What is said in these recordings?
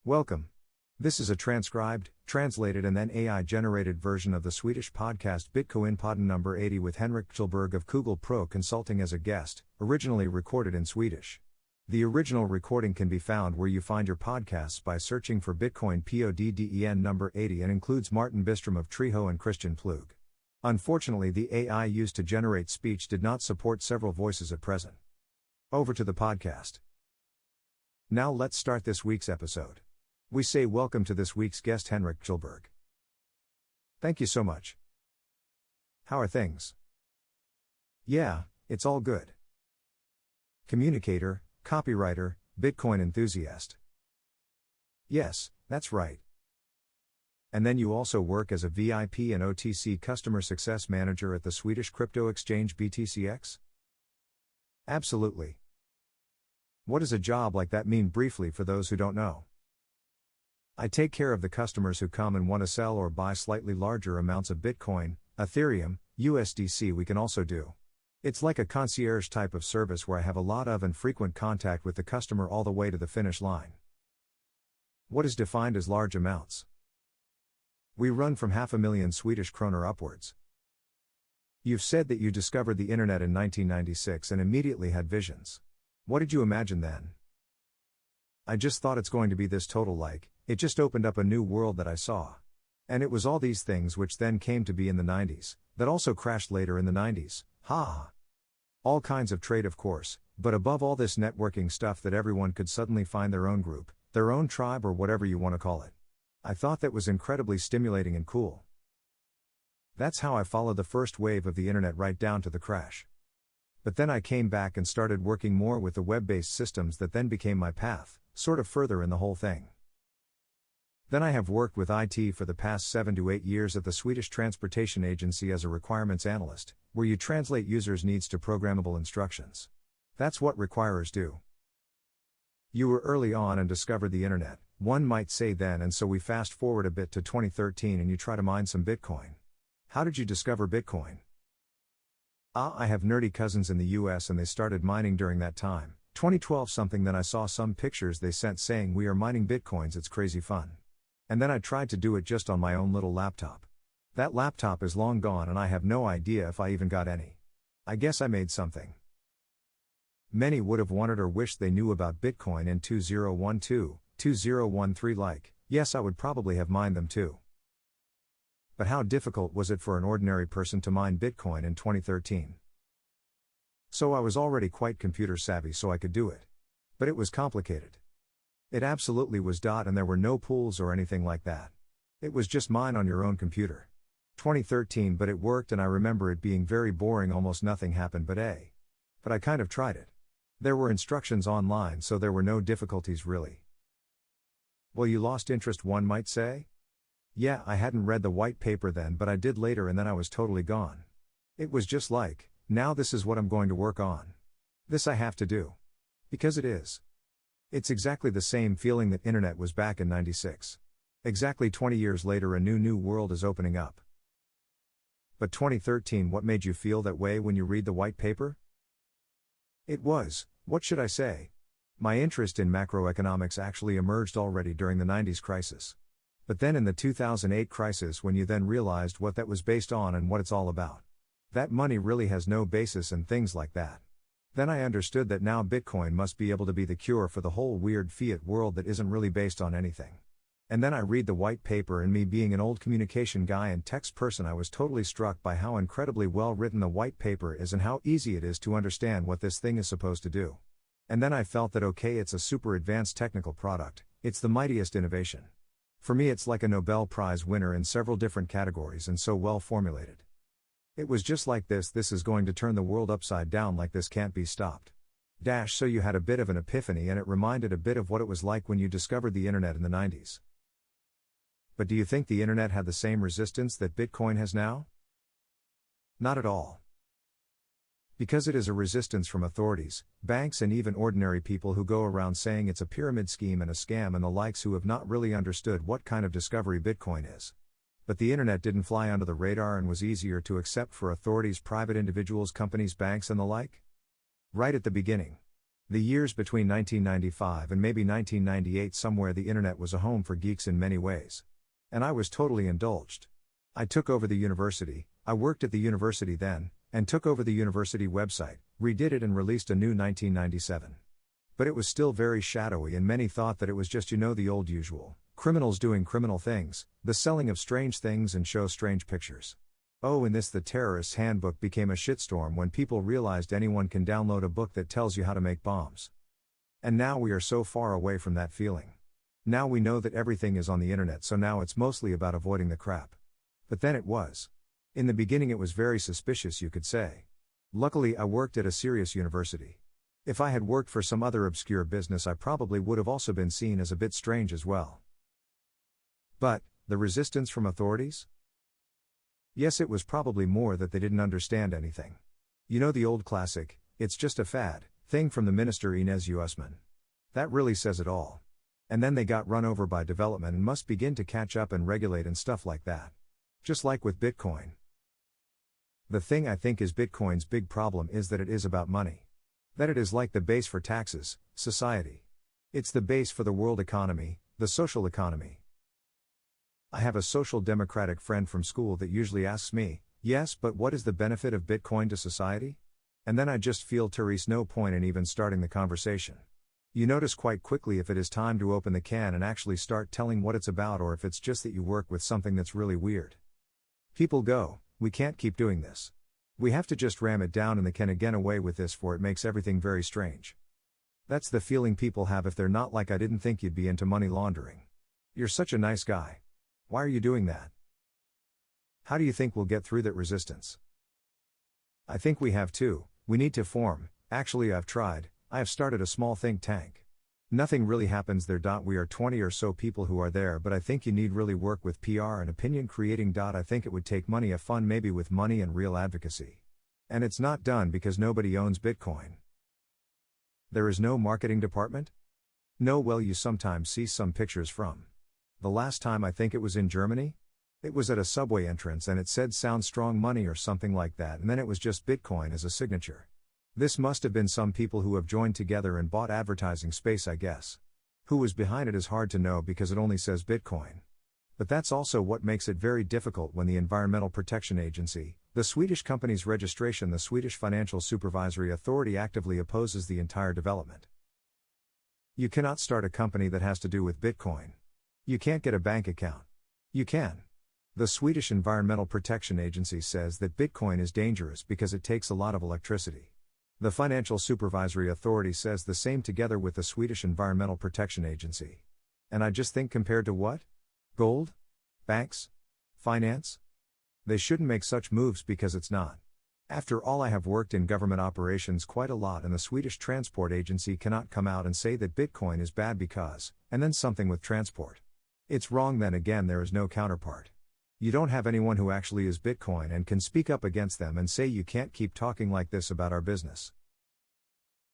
Welcome. This is a transcribed, translated and then AI-generated version of the Swedish podcast Bitcoinpodden number 80 with Henrik Kugelberg of Kugel Pro Consulting as a guest, originally recorded in Swedish. The original recording can be found where you find your podcasts by searching for Bitcoinpodden number 80 and includes Martin Bistrom of Treho and Christian Plug. Unfortunately, the AI used to generate speech did not support several voices at present. Over to the podcast. Now let's start this week's episode. We say welcome to this week's guest Henrik Kugelberg. Thank you so much. How are things? Yeah, it's all good. Communicator, copywriter, Bitcoin enthusiast. Yes, that's right. And then you also work as a VIP and OTC customer success manager at the Swedish crypto exchange BTCX? Absolutely. What does a job like that mean briefly for those who don't know? I take care of the customers who come and want to sell or buy slightly larger amounts of Bitcoin, Ethereum, USDC. We can also do. It's like a concierge type of service where I have a lot of and frequent contact with the customer all the way to the finish line. What is defined as large amounts? We run from 500,000 Swedish kronor upwards. You've said that you discovered the internet in 1996 and immediately had visions. What did you imagine then? I just thought it's going to be this total it just opened up a new world that I saw. And it was all these things which then came to be in the 90s, that also crashed later in the 90s, All kinds of trade of course, but above all this networking stuff that everyone could suddenly find their own group, their own tribe or whatever you want to call it. I thought that was incredibly stimulating and cool. That's how I followed the first wave of the internet right down to the crash. But then I came back and started working more with the web-based systems that then became my path, sort of further in the whole thing. Then I have worked with IT for the past 7 to 8 years at the Swedish Transportation Agency as a requirements analyst, where you translate users' needs to programmable instructions. That's what requirers do. You were early on and discovered the internet, one might say then, and so we fast forward a bit to 2013 and you try to mine some Bitcoin. How did you discover Bitcoin? I have nerdy cousins in the US and they started mining during that time, 2012 something. Then I saw some pictures they sent saying we are mining Bitcoins, it's crazy fun. And then I tried to do it just on my own little laptop. That laptop is long gone and I have no idea if I even got any. I guess I made something. Many would have wanted or wished they knew about Bitcoin in 2012, 2013 yes, I would probably have mined them too. But how difficult was it for an ordinary person to mine Bitcoin in 2013? So I was already quite computer savvy so I could do it. But it was complicated. It absolutely was. And there were no pools or anything like that. It was just mine on your own computer. 2013, but it worked and I remember it being very boring, almost nothing happened but I kind of tried it. There were instructions online so there were no difficulties really. Well, you lost interest, one might say? Yeah, I hadn't read the white paper then, but I did later and then I was totally gone. It was just now this is what I'm going to work on. This I have to do. Because it is. It's exactly the same feeling that internet was back in 96. Exactly 20 years later a new world is opening up. But 2013, what made you feel that way when you read the white paper? It was, what should I say? My interest in macroeconomics actually emerged already during the 90s crisis. But then in the 2008 crisis, when you then realized what that was based on and what it's all about. That money really has no basis and things like that. Then I understood that now Bitcoin must be able to be the cure for the whole weird fiat world that isn't really based on anything. And then I read the white paper, and me being an old communication guy and text person, I was totally struck by how incredibly well written the white paper is and how easy it is to understand what this thing is supposed to do. And then I felt that okay, it's a super advanced technical product, it's the mightiest innovation. For me it's like a Nobel Prize winner in several different categories and so well formulated. It was just like this is going to turn the world upside down, this can't be stopped. So you had a bit of an epiphany and it reminded a bit of what it was like when you discovered the internet in the 90s. But do you think the internet had the same resistance that Bitcoin has now? Not at all. Because it is a resistance from authorities, banks and even ordinary people who go around saying it's a pyramid scheme and a scam and the likes, who have not really understood what kind of discovery Bitcoin is. But the internet didn't fly under the radar and was easier to accept for authorities, private individuals, companies, banks and the like? Right at the beginning. The years between 1995 and maybe 1998, somewhere the internet was a home for geeks in many ways. And I was totally indulged. I took over the university, I worked at the university then, and took over the university website, redid it and released a new 1997. But it was still very shadowy and many thought that it was just the old usual, criminals doing criminal things, the selling of strange things and show strange pictures. Oh, in this the terrorist's handbook became a shitstorm when people realized anyone can download a book that tells you how to make bombs. And now we are so far away from that feeling. Now we know that everything is on the internet, so now it's mostly about avoiding the crap. But then it was. In the beginning it was very suspicious, you could say. Luckily I worked at a serious university. If I had worked for some other obscure business I probably would have also been seen as a bit strange as well. But, the resistance from authorities? Yes, it was probably more that they didn't understand anything. You know the old classic, "It's just a fad," thing from the minister Ines Uusmann. That really says it all. And then they got run over by development and must begin to catch up and regulate and stuff like that. Just like with Bitcoin. The thing I think is Bitcoin's big problem is that it is about money. That it is like the base for taxes, society. It's the base for the world economy, the social economy. I have a social democratic friend from school that usually asks me, "Yes, but what is the benefit of Bitcoin to society?" And then I just feel there is no point in even starting the conversation. You notice quite quickly if it is time to open the can and actually start telling what it's about, or if it's just that you work with something that's really weird. People go, "We can't keep doing this. We have to just ram it down in the can again away with this, for it makes everything very strange." That's the feeling people have if they're not like, "I didn't think you'd be into money laundering. You're such a nice guy. Why are you doing that?" How do you think we'll get through that resistance? I think we have to. We need to form. Actually, I've tried. I have started a small think tank. Nothing really happens there. We are 20 or so people who are there, but I think you need really work with PR and opinion creating. I think it would take money, a fund maybe with money and real advocacy. And it's not done because nobody owns Bitcoin. There is no marketing department? No, well, you sometimes see some pictures from. The last time I think it was in Germany? It was at a subway entrance and it said "Sound Strong Money" or something like that, and then it was just Bitcoin as a signature. This must have been some people who have joined together and bought advertising space, I guess. Who was behind it is hard to know because it only says Bitcoin. But that's also what makes it very difficult when the Environmental Protection Agency, the Swedish company's registration, the Swedish Financial Supervisory Authority, actively opposes the entire development. You cannot start a company that has to do with Bitcoin. You can't get a bank account. You can. The Swedish Environmental Protection Agency says that Bitcoin is dangerous because it takes a lot of electricity. The Financial Supervisory Authority says the same together with the Swedish Environmental Protection Agency. And I just think, compared to what? Gold? Banks? Finance? They shouldn't make such moves because it's not. After all, I have worked in government operations quite a lot, and the Swedish Transport Agency cannot come out and say that Bitcoin is bad because, and then something with transport. It's wrong. Then again, there is no counterpart. You don't have anyone who actually is Bitcoin and can speak up against them and say you can't keep talking like this about our business.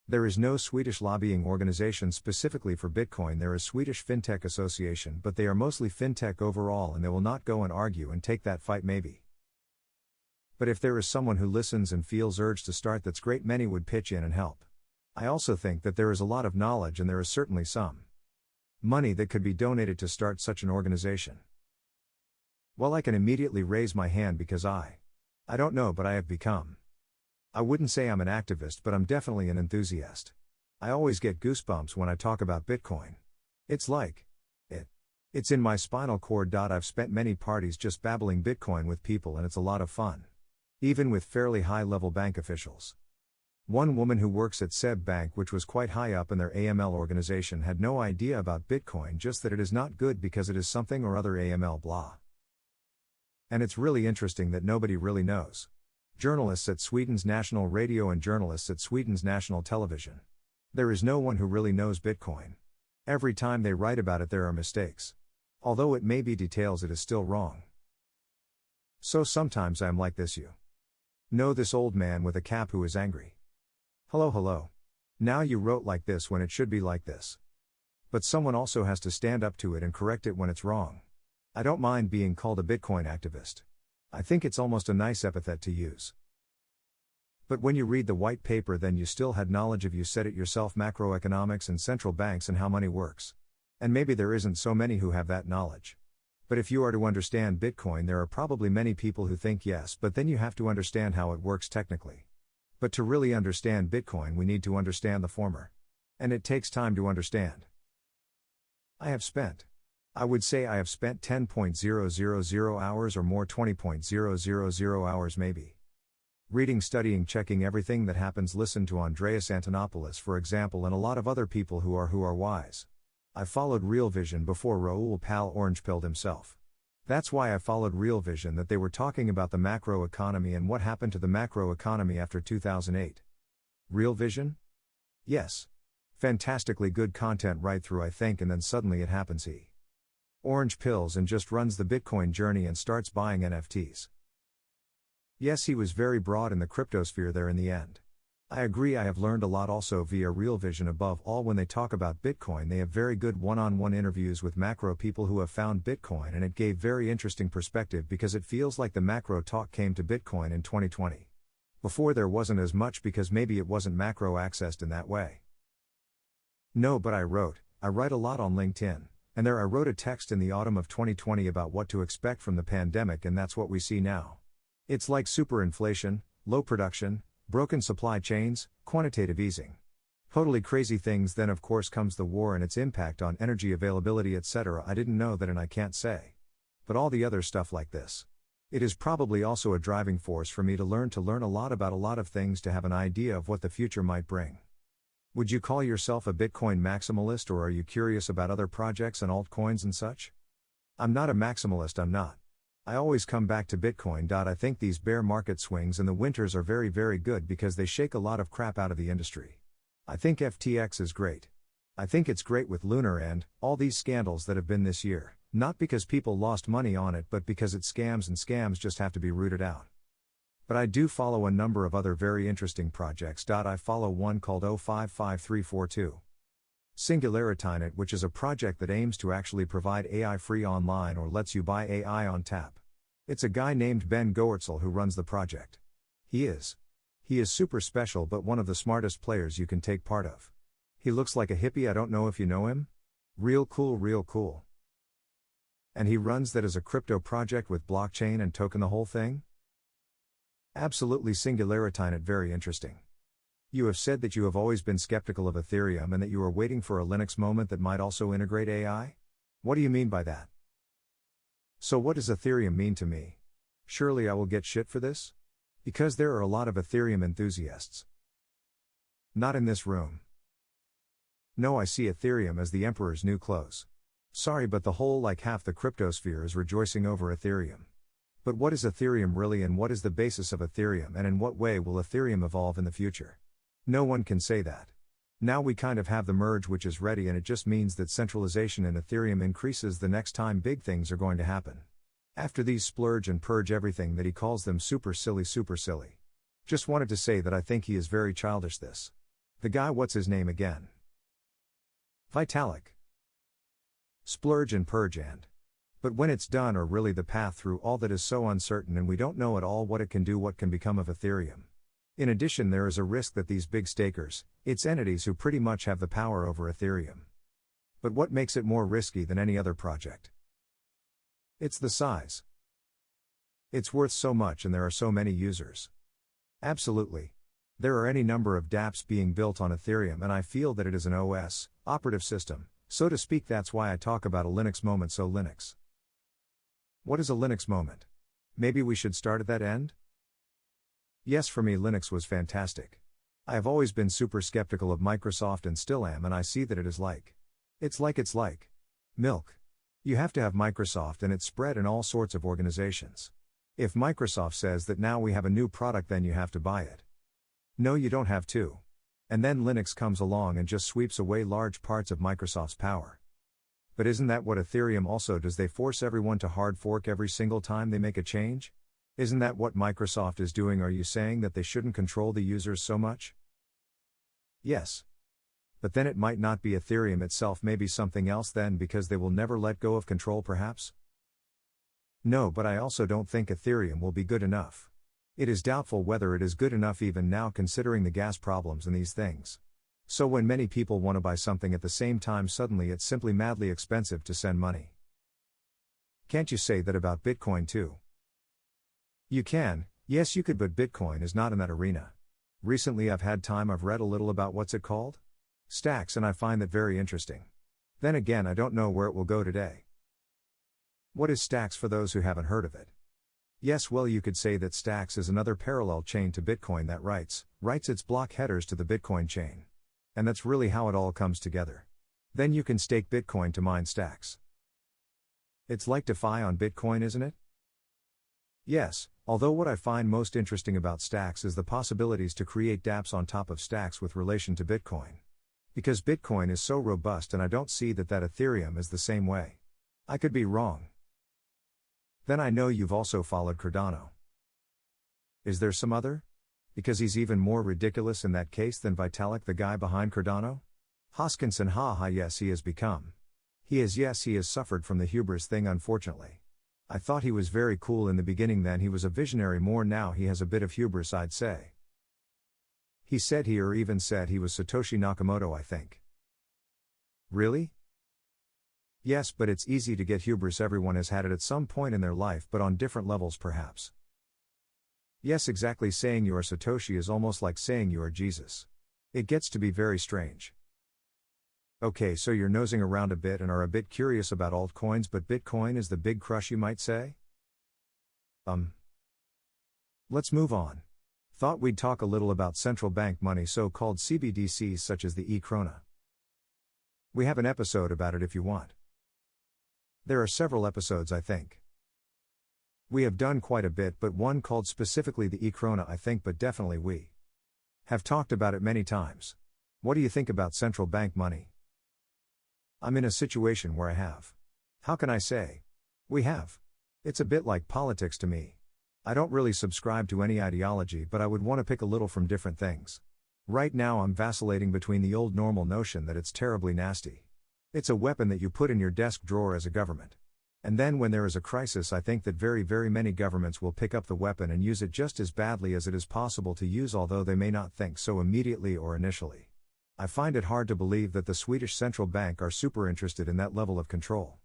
There is no Swedish lobbying organization specifically for Bitcoin. There is Swedish FinTech Association, but they are mostly FinTech overall, and they will not go and argue and take that fight maybe. But if there is someone who listens and feels urged to start, that's great. Many would pitch in and help. I also think that there is a lot of knowledge and there is certainly some money that could be donated to start such an organization. Well, I can immediately raise my hand because I don't know, but I have become. I wouldn't say I'm an activist, but I'm definitely an enthusiast. I always get goosebumps when I talk about Bitcoin. It's like, it's in my spinal cord. I've spent many parties just babbling Bitcoin with people, and it's a lot of fun. Even with fairly high-level bank officials. One woman who works at SEB Bank, which was quite high up in their AML organization, had no idea about Bitcoin, just that it is not good because it is something or other AML blah. And it's really interesting that nobody really knows. Journalists at Sweden's national radio and journalists at Sweden's national television. There is no one who really knows Bitcoin. Every time they write about it there are mistakes. Although it may be details, it is still wrong. So sometimes I am like this, you know, this old man with a cap who is angry. Hello. Now you wrote like this when it should be like this. But someone also has to stand up to it and correct it when it's wrong. I don't mind being called a Bitcoin activist. I think it's almost a nice epithet to use. But when you read the white paper, then you still had knowledge of, you said it yourself, macroeconomics and central banks and how money works. And maybe there isn't so many who have that knowledge. But if you are to understand Bitcoin, there are probably many people who think yes, but then you have to understand how it works technically. But to really understand Bitcoin, we need to understand the former. And it takes time to understand. I would say I have spent 10.000 hours or more, 20.000 hours maybe. Reading, studying, checking everything that happens. Listen to Andreas Antonopoulos, for example, and a lot of other people who are wise. I followed Real Vision before Raoul Pal orange-pilled himself. That's why I followed Real Vision, that they were talking about the macro economy and what happened to the macro economy after 2008. Real Vision? Yes. Fantastically good content right through, I think, and then suddenly it happens. He orange pills and just runs the Bitcoin journey and starts buying NFTs. Yes, he was very broad in the cryptosphere there in the end. I agree. I have learned a lot also via Real Vision. Above all, when they talk about Bitcoin, they have very good one-on-one interviews with macro people who have found Bitcoin, and it gave very interesting perspective because it feels like the macro talk came to Bitcoin in 2020. Before there wasn't as much because maybe it wasn't macro accessed in that way. No, but I write a lot on LinkedIn, and there I wrote a text in the autumn of 2020 about what to expect from the pandemic, and that's what we see now. It's like superinflation, low production, broken supply chains, quantitative easing. Totally crazy things. Then of course comes the war and its impact on energy availability, etc. I didn't know that and I can't say. But all the other stuff like this. It is probably also a driving force for me to learn a lot about a lot of things, to have an idea of what the future might bring. Would you call yourself a Bitcoin maximalist, or are you curious about other projects and altcoins and such? I'm not a maximalist, I'm not. I always come back to Bitcoin. I think these bear market swings and the winters are very, very good because they shake a lot of crap out of the industry. I think FTX is great. I think it's great with Lunar and all these scandals that have been this year, not because people lost money on it, but because it's scams, and scams just have to be rooted out. But I do follow a number of other very interesting projects. I follow one called 055342. Singularitynet, which is a project that aims to actually provide AI free online, or lets you buy AI on tap. It's a guy named Ben Goertzel who runs the project. He is super special, but one of the smartest players you can take part of. He looks like a hippie, I don't know if you know him. Real cool, real cool. And he runs that as a crypto project with blockchain and token, the whole thing. Absolutely. Singularitynet, very interesting. You have said that you have always been skeptical of Ethereum and that you are waiting for a Linux moment that might also integrate AI? What do you mean by that? So what does Ethereum mean to me? Surely I will get shit for this? Because there are a lot of Ethereum enthusiasts. Not in this room. No, I see Ethereum as the emperor's new clothes. Sorry, but the whole, like half the cryptosphere is rejoicing over Ethereum. But what is Ethereum really, and what is the basis of Ethereum, and in what way will Ethereum evolve in the future? No one can say that. Now we kind of have the merge, which is ready, and it just means that centralization in Ethereum increases the next time big things are going to happen. After these splurge and purge everything that he calls them super silly. Just wanted to say that I think he is very childish. This. The guy, what's his name again? Vitalik. Splurge and purge and. But when it's done, or really the path through all that is so uncertain, and we don't know at all what it can do, what can become of Ethereum. In addition, there is a risk that these big stakers, its entities who pretty much have the power over Ethereum. But what makes it more risky than any other project? It's the size. It's worth so much and there are so many users. Absolutely. There are any number of dApps being built on Ethereum, and I feel that it is an OS, operative system, so to speak. That's why I talk about a Linux moment. So Linux. What is a Linux moment? Maybe we should start at that end? Yes, for me Linux was fantastic. I have always been super skeptical of Microsoft and still am, and I see that it is like. It's like milk. You have to have Microsoft and it's spread in all sorts of organizations. If Microsoft says that now we have a new product, then you have to buy it. No, you don't have to. And then Linux comes along and just sweeps away large parts of Microsoft's power. But isn't that what Ethereum also does? They force everyone to hard fork every single time they make a change? Isn't that what Microsoft is doing? Are you saying that they shouldn't control the users so much? Yes. But then it might not be Ethereum itself, maybe something else then, because they will never let go of control perhaps? No, but I also don't think Ethereum will be good enough. It is doubtful whether it is good enough even now considering the gas problems and these things. So when many people want to buy something at the same time, suddenly it's simply madly expensive to send money. Can't you say that about Bitcoin too? You can, yes you could, but Bitcoin is not in that arena. Recently I've read a little about what's it called? Stacks, and I find that very interesting. Then again, I don't know where it will go today. What is Stacks for those who haven't heard of it? Yes, well, you could say that Stacks is another parallel chain to Bitcoin that writes its block headers to the Bitcoin chain. And that's really how it all comes together. Then you can stake Bitcoin to mine Stacks. It's like DeFi on Bitcoin, isn't it? Yes, although what I find most interesting about Stacks is the possibilities to create dApps on top of Stacks with relation to Bitcoin. Because Bitcoin is so robust, and I don't see that Ethereum is the same way. I could be wrong. Then I know you've also followed Cardano. Is there some other? Because he's even more ridiculous in that case than Vitalik, the guy behind Cardano? Hoskinson, yes he has become. He has suffered from the hubris thing, unfortunately. I thought he was very cool in the beginning, then he was a visionary more, now he has a bit of hubris, I'd say. He said he was Satoshi Nakamoto, I think. Really? Yes, but it's easy to get hubris, everyone has had it at some point in their life, but on different levels perhaps. Yes, exactly, saying you are Satoshi is almost like saying you are Jesus. It gets to be very strange. Okay, so you're nosing around a bit and are a bit curious about altcoins, but Bitcoin is the big crush, you might say? Let's move on. Thought we'd talk a little about central bank money, so-called CBDCs such as the e-krona. We have an episode about it if you want. There are several episodes, I think. We have done quite a bit, but one called specifically the e-krona, I think, but definitely we have talked about it many times. What do you think about central bank money? I'm in a situation where I have. How can I say? We have. It's a bit like politics to me. I don't really subscribe to any ideology, but I would want to pick a little from different things. Right now I'm vacillating between the old normal notion that it's terribly nasty. It's a weapon that you put in your desk drawer as a government. And then when there is a crisis, I think that very, very many governments will pick up the weapon and use it just as badly as it is possible to use, although they may not think so immediately or initially. I find it hard to believe that the Swedish central bank are super interested in that level of control.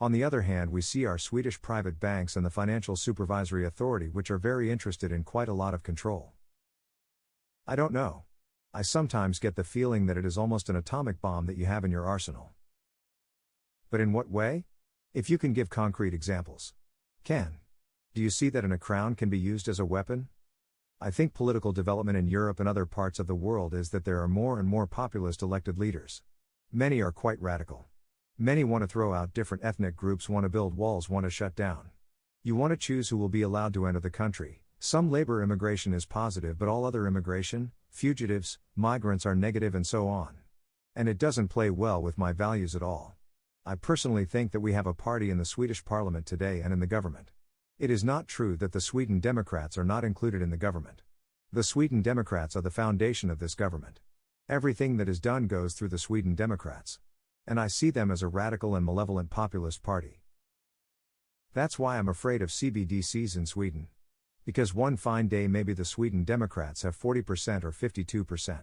On the other hand, we see our Swedish private banks and the Financial Supervisory Authority, which are very interested in quite a lot of control. I don't know. I sometimes get the feeling that it is almost an atomic bomb that you have in your arsenal. But in what way? If you can give concrete examples. Do you see that a crown can be used as a weapon? I think political development in Europe and other parts of the world is that there are more and more populist elected leaders. Many are quite radical. Many want to throw out different ethnic groups, want to build walls, want to shut down. You want to choose who will be allowed to enter the country. Some labor immigration is positive, but all other immigration, fugitives, migrants are negative, and so on. And it doesn't play well with my values at all. I personally think that we have a party in the Swedish parliament today and in the government. It is not true that the Sweden Democrats are not included in the government. The Sweden Democrats are the foundation of this government. Everything that is done goes through the Sweden Democrats. And I see them as a radical and malevolent populist party. That's why I'm afraid of CBDCs in Sweden. Because one fine day maybe the Sweden Democrats have 40% or 52%.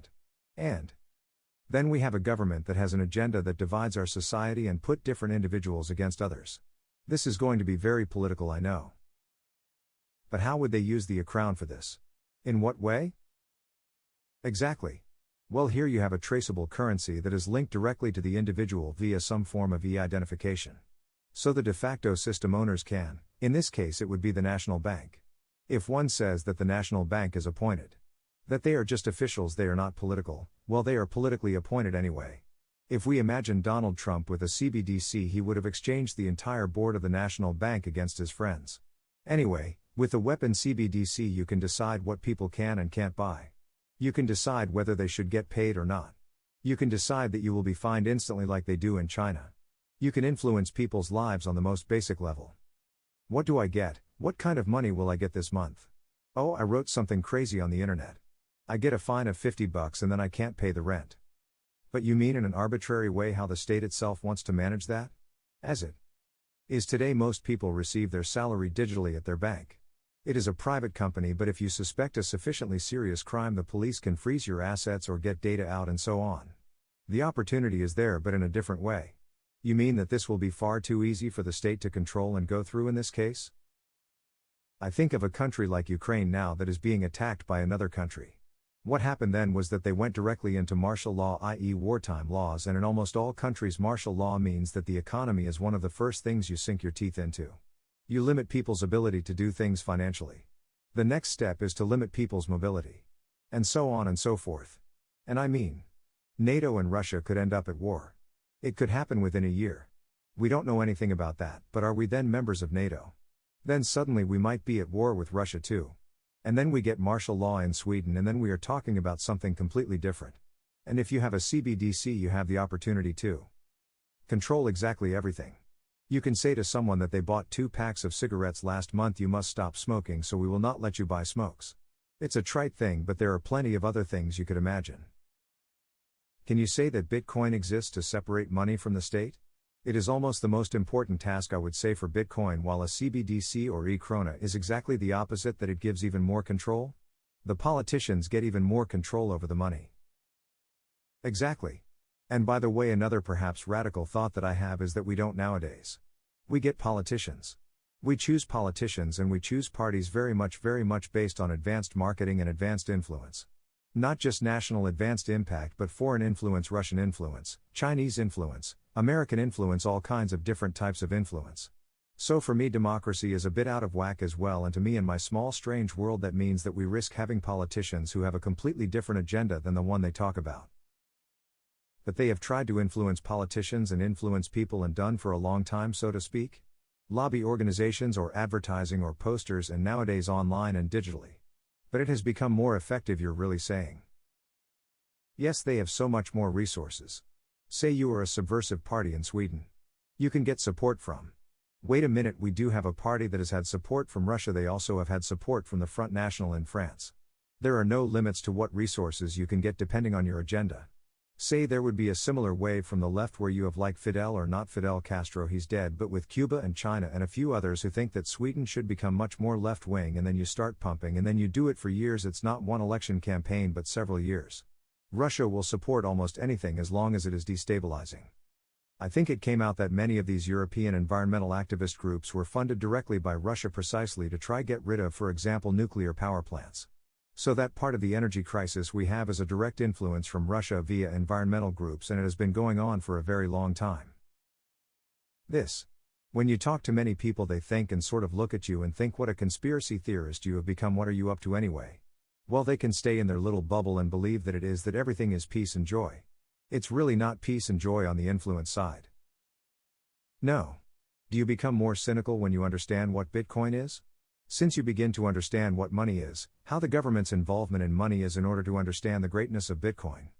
And then we have a government that has an agenda that divides our society and put different individuals against others. This is going to be very political, I know. But how would they use the crown for this? In what way? Exactly. Well, here you have a traceable currency that is linked directly to the individual via some form of e-identification. So the de facto system owners can, in this case it would be the National Bank. If one says that the National Bank is appointed, that they are just officials, they are not political, well, they are politically appointed anyway. If we imagine Donald Trump with a CBDC, he would have exchanged the entire board of the National Bank against his friends. Anyway, with the weapon CBDC you can decide what people can and can't buy. You can decide whether they should get paid or not. You can decide that you will be fined instantly like they do in China. You can influence people's lives on the most basic level. What do I get? What kind of money will I get this month? Oh, I wrote something crazy on the internet. I get a fine of $50 and then I can't pay the rent. But you mean in an arbitrary way how the state itself wants to manage that? As it is today, most people receive their salary digitally at their bank. It is a private company, but if you suspect a sufficiently serious crime, the police can freeze your assets or get data out and so on. The opportunity is there, but in a different way. You mean that this will be far too easy for the state to control and go through in this case? I think of a country like Ukraine now that is being attacked by another country. What happened then was that they went directly into martial law, i.e. wartime laws, and in almost all countries martial law means that the economy is one of the first things you sink your teeth into. You limit people's ability to do things financially. The next step is to limit people's mobility. And so on and so forth. And I mean, NATO and Russia could end up at war. It could happen within a year. We don't know anything about that, but are we then members of NATO? Then suddenly we might be at war with Russia too. And then we get martial law in Sweden, and then we are talking about something completely different. And if you have a CBDC, you have the opportunity to control exactly everything. You can say to someone that they bought 2 packs of cigarettes last month, you must stop smoking, so we will not let you buy smokes. It's a trite thing, but there are plenty of other things you could imagine. Can you say that Bitcoin exists to separate money from the state? It is almost the most important task, I would say, for Bitcoin, while a CBDC or e-krona is exactly the opposite, that it gives even more control. The politicians get even more control over the money. Exactly. And by the way, another perhaps radical thought that I have is that we don't nowadays. We get politicians. We choose politicians and we choose parties very much based on advanced marketing and advanced influence. Not just national advanced impact, but foreign influence, Russian influence, Chinese influence, American influence, all kinds of different types of influence. So for me, democracy is a bit out of whack as well, and to me in my small strange world that means that we risk having politicians who have a completely different agenda than the one they talk about. But they have tried to influence politicians and influence people, and done for a long time, so to speak. Lobby organizations or advertising or posters, and nowadays online and digitally. But it has become more effective, you're really saying. Yes, they have so much more resources. Say you are a subversive party in Sweden. You can get support from. Wait a minute, we do have a party that has had support from Russia. They also have had support from the Front National in France. There are no limits to what resources you can get depending on your agenda. Say there would be a similar wave from the left where you have, like Fidel, or not Fidel Castro, he's dead, but with Cuba and China and a few others who think that Sweden should become much more left-wing, and then you start pumping, and then you do it for years. It's not one election campaign but several years. Russia will support almost anything as long as it is destabilizing. I think it came out that many of these European environmental activist groups were funded directly by Russia precisely to try get rid of, for example, nuclear power plants. So that part of the energy crisis we have is a direct influence from Russia via environmental groups, and it has been going on for a very long time. When you talk to many people, they think and sort of look at you and think, what a conspiracy theorist you have become, what are you up to anyway? Well, they can stay in their little bubble and believe that that everything is peace and joy. It's really not peace and joy on the influence side. No. Do you become more cynical when you understand what Bitcoin is? Since you begin to understand what money is, how the government's involvement in money is, in order to understand the greatness of Bitcoin.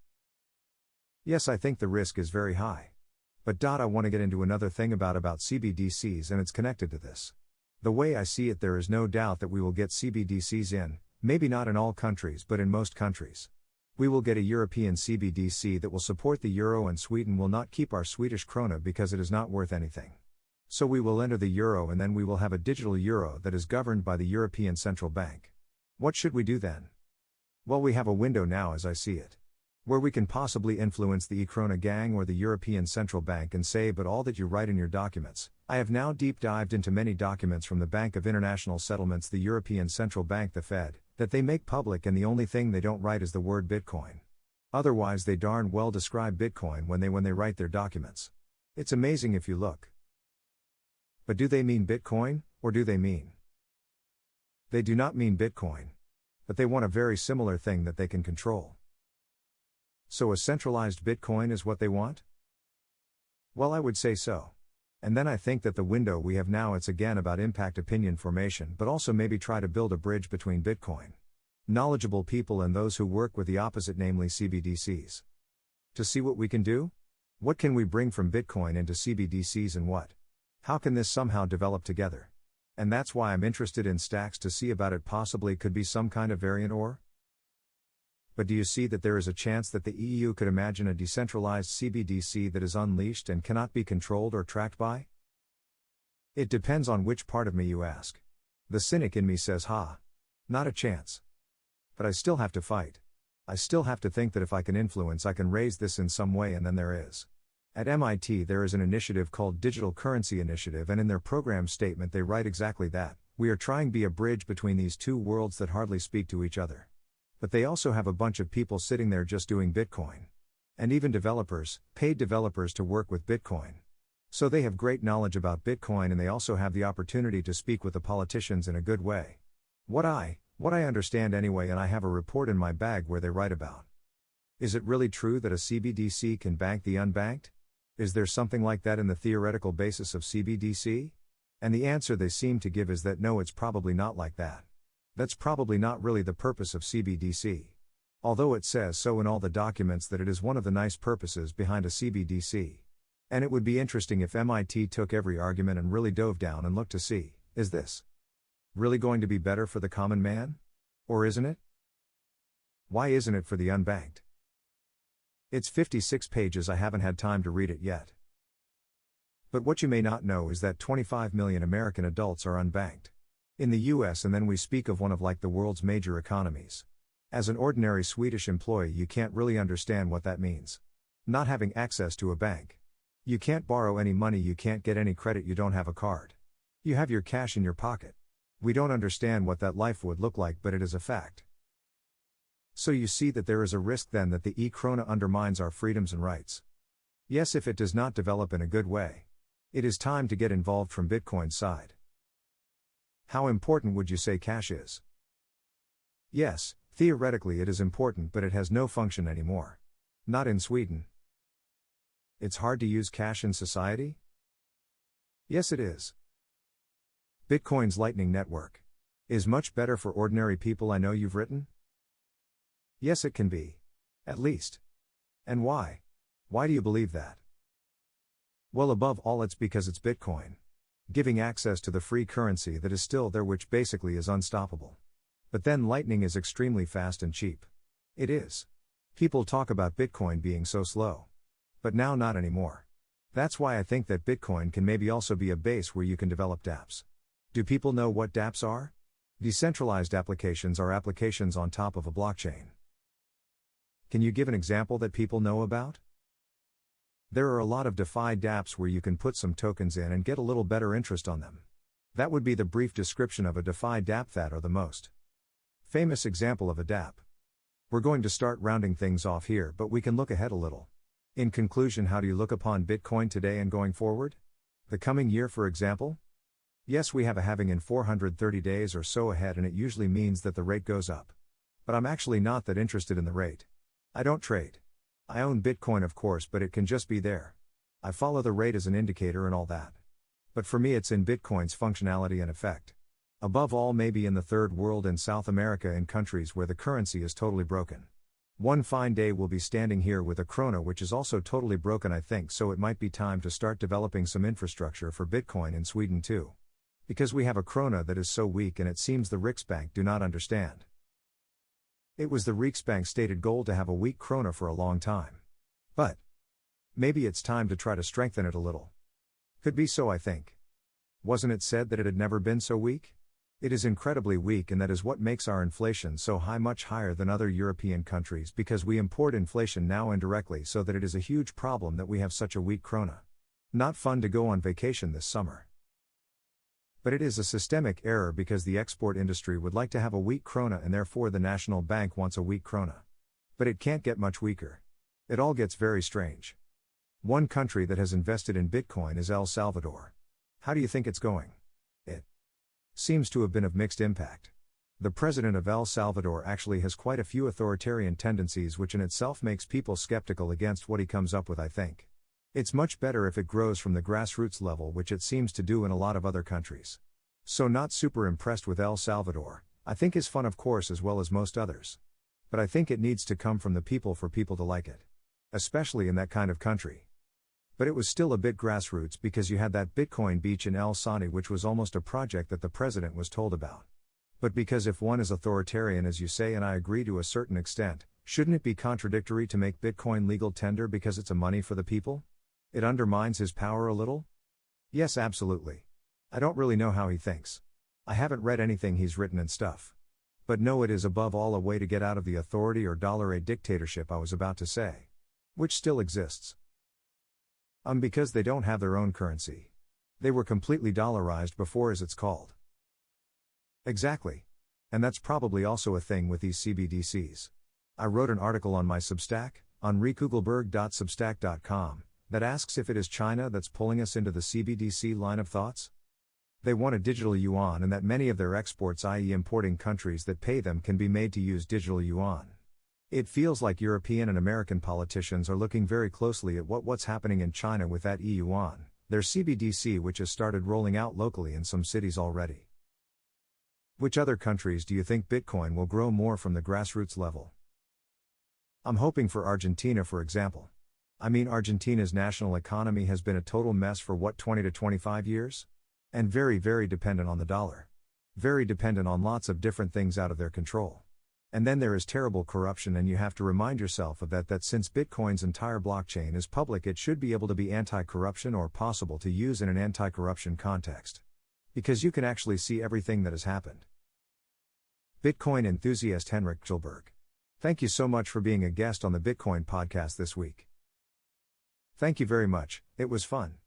Yes, I think the risk is very high. But I want to get into another thing about CBDCs, and it's connected to this. The way I see it, there is no doubt that we will get CBDCs in, maybe not in all countries but in most countries. We will get a European CBDC that will support the euro, and Sweden will not keep our Swedish krona because it is not worth anything. So we will enter the euro, and then we will have a digital euro that is governed by the European Central Bank. What should we do then? Well, we have a window now, as I see it, where we can possibly influence the e-krona gang or the European Central Bank and say, but all that you write in your documents. I have now deep dived into many documents from the Bank of International Settlements, the European Central Bank, the Fed, that they make public, and the only thing they don't write is the word Bitcoin. Otherwise they darn well describe Bitcoin when they write their documents. It's amazing if you look. But do they mean Bitcoin, or do they mean? They do not mean Bitcoin. But they want a very similar thing that they can control. So a centralized Bitcoin is what they want? Well, I would say so. And then I think that the window we have now, it's again about impact opinion formation, but also maybe try to build a bridge between Bitcoin knowledgeable people and those who work with the opposite, namely CBDCs. To see what we can do? What can we bring from Bitcoin into CBDCs, and what? How can this somehow develop together? And that's why I'm interested in stacks, to see about it. Possibly could be some kind of variant or? But do you see that there is a chance that the EU could imagine a decentralized CBDC that is unleashed and cannot be controlled or tracked by? It depends on which part of me you ask. The cynic in me says, not a chance. But I still have to fight. I still have to think that if I can influence, I can raise this in some way, and then there is. At MIT there is an initiative called Digital Currency Initiative, and in their program statement they write exactly that. We are trying to be a bridge between these two worlds that hardly speak to each other. But they also have a bunch of people sitting there just doing Bitcoin. And even developers, paid developers to work with Bitcoin. So they have great knowledge about Bitcoin, and they also have the opportunity to speak with the politicians in a good way. What I understand anyway, and I have a report in my bag where they write about. Is it really true that a CBDC can bank the unbanked? Is there something like that in the theoretical basis of CBDC? And the answer they seem to give is that no, it's probably not like that. That's probably not really the purpose of CBDC. Although it says so in all the documents that it is one of the nice purposes behind a CBDC. And it would be interesting if MIT took every argument and really dove down and looked to see, is this really going to be better for the common man? Or isn't it? Why isn't it for the unbanked? It's 56 pages, I haven't had time to read it yet. But what you may not know is that 25 million American adults are unbanked. In the US, and then we speak of one of like the world's major economies. As an ordinary Swedish employee, you can't really understand what that means. Not having access to a bank. You can't borrow any money, you can't get any credit, you don't have a card. You have your cash in your pocket. We don't understand what that life would look like, but it is a fact. So you see that there is a risk then that the e-krona undermines our freedoms and rights. Yes, if it does not develop in a good way. It is time to get involved from Bitcoin's side. How important would you say cash is? Yes, theoretically it is important, but it has no function anymore. Not in Sweden. It's hard to use cash in society? Yes, it is. Bitcoin's Lightning Network is much better for ordinary people, I know you've written? Yes, it can be. At least. And why? Why do you believe that? Well, above all, it's because it's Bitcoin. Giving access to the free currency that is still there, which basically is unstoppable. But then Lightning is extremely fast and cheap. It is. People talk about Bitcoin being so slow. But now not anymore. That's why I think that Bitcoin can maybe also be a base where you can develop dApps. Do people know what dApps are? Decentralized applications are applications on top of a blockchain. Can you give an example that people know about? There are a lot of DeFi dApps where you can put some tokens in and get a little better interest on them. That would be the brief description of a DeFi dApp. That are the most famous example of a dApp. We're going to start rounding things off here, but we can look ahead a little. In conclusion, how do you look upon Bitcoin today and going forward? The coming year, for example? Yes, we have a halving in 430 days or so ahead, and it usually means that the rate goes up. But I'm actually not that interested in the rate. I don't trade. I own Bitcoin, of course, but it can just be there. I follow the rate as an indicator and all that. But for me, it's in Bitcoin's functionality and effect. Above all, maybe in the third world and South America, in countries where the currency is totally broken. One fine day we'll be standing here with a krona which is also totally broken, I think, so it might be time to start developing some infrastructure for Bitcoin in Sweden too. Because we have a krona that is so weak, and it seems the Riksbank do not understand. It was the Riksbank's stated goal to have a weak krona for a long time. But maybe it's time to try to strengthen it a little. Could be so, I think. Wasn't it said that it had never been so weak? It is incredibly weak, and that is what makes our inflation so high, much higher than other European countries, because we import inflation now indirectly, so that it is a huge problem that we have such a weak krona. Not fun to go on vacation this summer. But it is a systemic error, because the export industry would like to have a weak krona, and therefore the national bank wants a weak krona. But it can't get much weaker. It all gets very strange. One country that has invested in Bitcoin is El Salvador. How do you think it's going? It seems to have been of mixed impact. The president of El Salvador actually has quite a few authoritarian tendencies, which in itself makes people skeptical against what he comes up with, I think. It's much better if it grows from the grassroots level, which it seems to do in a lot of other countries. So not super impressed with El Salvador. I think is fun, of course, as well as most others. But I think it needs to come from the people for people to like it. Especially in that kind of country. But it was still a bit grassroots, because you had that Bitcoin beach in El Sani, which was almost a project that the president was told about. But because if one is authoritarian, as you say, and I agree to a certain extent, shouldn't it be contradictory to make Bitcoin legal tender because it's a money for the people? It undermines his power a little? Yes, absolutely. I don't really know how he thinks. I haven't read anything he's written and stuff. But no, it is above all a way to get out of the authority or dollar a dictatorship I was about to say. Which still exists. Because they don't have their own currency. They were completely dollarized before, as it's called. Exactly. And that's probably also a thing with these CBDCs. I wrote an article on my Substack, on henrikkugelberg.substack.com, that asks if it is China that's pulling us into the CBDC line of thoughts. They want a digital yuan and that many of their exports, i.e. importing countries that pay them, can be made to use digital yuan. It feels like European and American politicians are looking very closely at what's happening in China with that e-yuan, their CBDC, which has started rolling out locally in some cities already. Which other countries do you think Bitcoin will grow more from the grassroots level? I'm hoping for Argentina, for example. I mean, Argentina's national economy has been a total mess for 20 to 25 years? And very, very dependent on the dollar. Very dependent on lots of different things out of their control. And then there is terrible corruption, and you have to remind yourself of that since Bitcoin's entire blockchain is public, it should be able to be anti-corruption or possible to use in an anti-corruption context. Because you can actually see everything that has happened. Bitcoin enthusiast Henrik Kugelberg. Thank you so much for being a guest on the Bitcoin podcast this week. Thank you very much, it was fun.